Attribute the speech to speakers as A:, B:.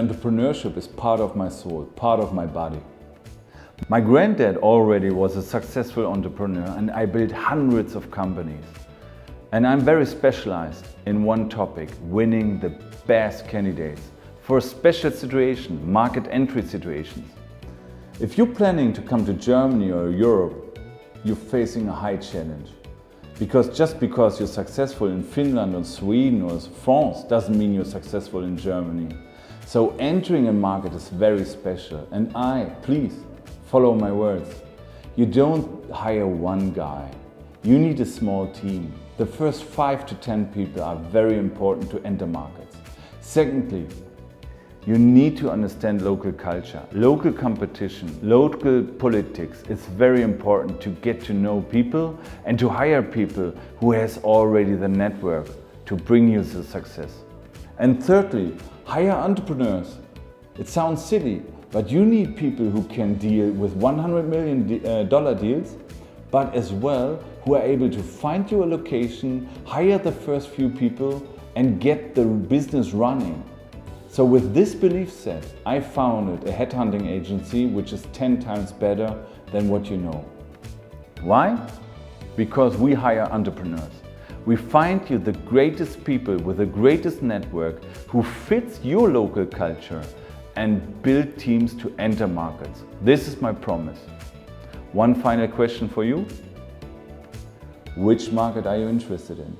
A: entrepreneurship is part of my soul, part of my body. My granddad already was a successful entrepreneur and I built hundreds of companies. And I'm very specialized in one topic, winning the best candidates for a special situation, market entry situations. If you're planning to come to Germany or Europe, you're facing a high challenge. Because just because you're successful in Finland or Sweden or France doesn't mean you're successful in Germany. So entering a market is very special. And please follow my words. You don't hire one guy. You need a small team. The first 5 to 10 people are very important to enter markets. Secondly, you need to understand local culture, local competition, local politics. It's very important to get to know people and to hire people who has already the network to bring you to success. And thirdly, hire entrepreneurs. It sounds silly, but you need people who can deal with $100 million deals, but as well who are able to find you a location, hire the first few people and get the business running. So with this belief set, I founded a headhunting agency which is 10 times better than what you know. Why? Because we hire entrepreneurs. We find you the greatest people with the greatest network who fits your local culture and build teams to enter markets. This is my promise. One final question for you. Which market are you interested in?